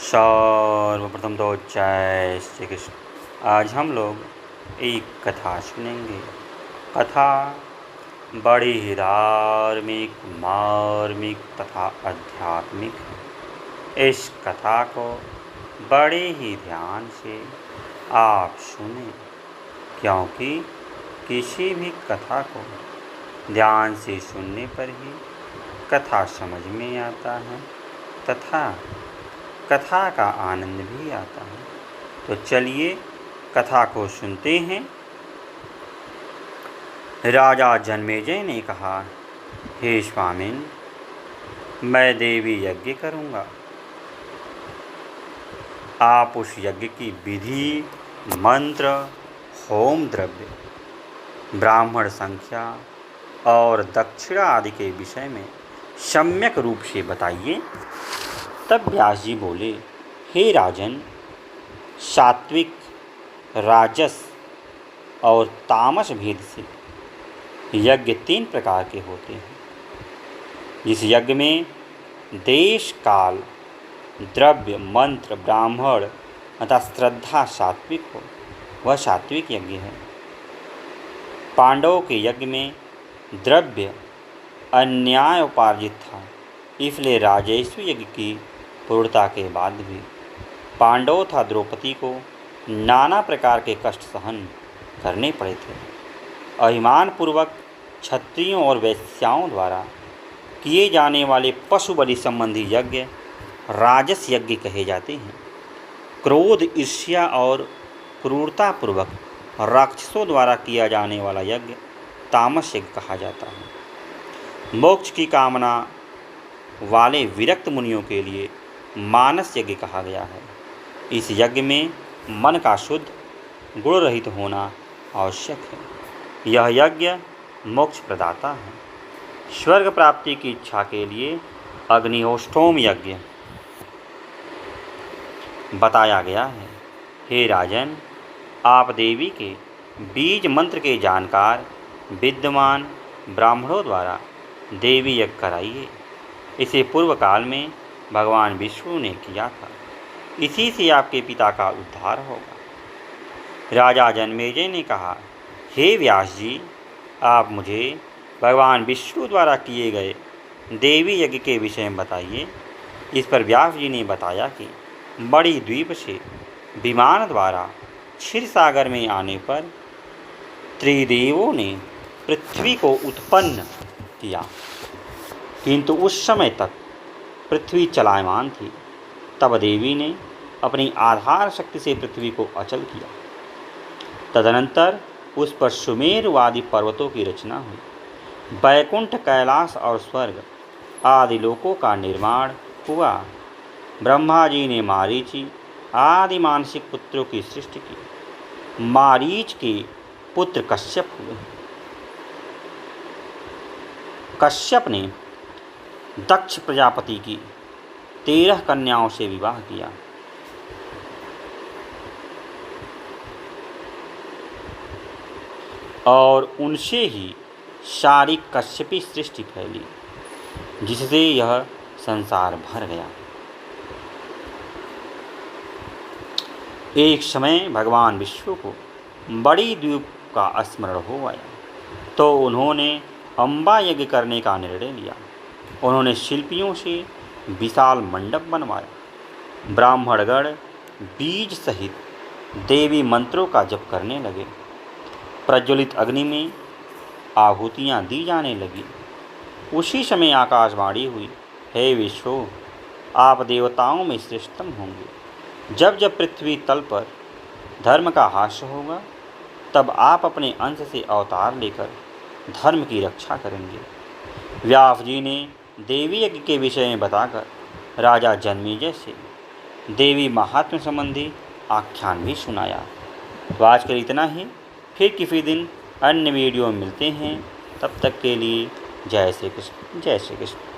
सर्वप्रथम तो जय श्री कृष्ण। आज हम लोग एक कथा सुनेंगे। कथा बड़ी ही धार्मिक, मार्मिक तथा आध्यात्मिक है। इस कथा को बड़े ही ध्यान से आप सुने, क्योंकि किसी भी कथा को ध्यान से सुनने पर ही कथा समझ में आता है तथा कथा का आनंद भी आता है। तो चलिए कथा को सुनते हैं। राजा जन्मेजय ने कहा, हे स्वामिन, मैं देवी यज्ञ करूँगा। आप उस यज्ञ की विधि, मंत्र, होम द्रव्य, ब्राह्मण संख्या और दक्षिणा आदि के विषय में सम्यक रूप से बताइए। तब व्यास जी बोले, हे राजन, सात्विक, राजस और तामस भेद से यज्ञ 3 प्रकार के होते हैं। जिस यज्ञ में देश, काल, द्रव्य, मंत्र, ब्राह्मण तथा श्रद्धा सात्विक हो, वह सात्विक यज्ञ है। पांडवों के यज्ञ में द्रव्य अन्याय उपार्जित था, इसलिए राजस्वी यज्ञ की पूर्णता के बाद भी पांडवों तथा द्रौपदी को नाना प्रकार के कष्ट सहन करने पड़े थे। अभिमानपूर्वक क्षत्रियों और वैश्याओं द्वारा किए जाने वाले पशु बलि संबंधी यज्ञ राजस यज्ञ कहे जाते हैं। क्रोध, ईर्ष्या और क्रूरतापूर्वक राक्षसों द्वारा किया जाने वाला यज्ञ तामस यज्ञ कहा जाता है। मोक्ष की कामना वाले विरक्त मुनियों के लिए मानस यज्ञ कहा गया है। इस यज्ञ में मन का शुद्ध, गुण रहित होना आवश्यक है। यह यज्ञ मोक्ष प्रदाता है। स्वर्ग प्राप्ति की इच्छा के लिए अग्निहोष्ठोम यज्ञ बताया गया है। हे राजन, आप देवी के बीज मंत्र के जानकार विद्वान ब्राह्मणों द्वारा देवी यज्ञ कराइए। इसे पूर्व काल में भगवान विष्णु ने किया था। इसी से आपके पिता का उद्धार होगा। राजा जन्मेजय ने कहा, हे व्यास जी, आप मुझे भगवान विष्णु द्वारा किए गए देवी यज्ञ के विषय में बताइए। इस पर व्यास जी ने बताया कि बड़ी द्वीप से विमान द्वारा क्षीर सागर में आने पर त्रिदेवों ने पृथ्वी को उत्पन्न किया, किंतु उस समय तक पृथ्वी चलायमान थी। तब देवी ने अपनी आधार शक्ति से पृथ्वी को अचल किया। तदनंतर उस पर सुमेरु आदि पर्वतों की रचना हुई। बैकुंठ, कैलाश और स्वर्ग आदि लोकों का निर्माण हुआ। ब्रह्मा जी ने मारीचि आदि मानसिक पुत्रों की सृष्टि की। मारीच के पुत्र कश्यप हुए। कश्यप ने दक्ष प्रजापति की 13 कन्याओं से विवाह किया। और उनसे ही सारी कश्यपी सृष्टि फैली, जिससे यह संसार भर गया। एक समय भगवान विष्णु को बड़ी द्वीप का स्मरण हो आया, तो उन्होंने अम्बा यज्ञ करने का निर्णय लिया। उन्होंने शिल्पियों से विशाल मंडप बनवाया। ब्राह्मणगण बीज सहित देवी मंत्रों का जप करने लगे। प्रज्वलित अग्नि में आहुतियाँ दी जाने लगी। उसी समय आकाशवाणी हुई, हे विष्णु, आप देवताओं में श्रेष्ठतम होंगे। जब जब पृथ्वी तल पर धर्म का हास्य होगा, तब आप अपने अंश से अवतार लेकर धर्म की रक्षा करेंगे। व्यास जी ने देवी यज्ञ के विषय में बताकर राजा जन्मेजय से देवी महात्म्य संबंधी आख्यान भी सुनाया। तो आज के इतना ही। फिर किसी दिन अन्य वीडियो में मिलते हैं। तब तक के लिए जय श्री कृष्ण, जय श्री कृष्ण।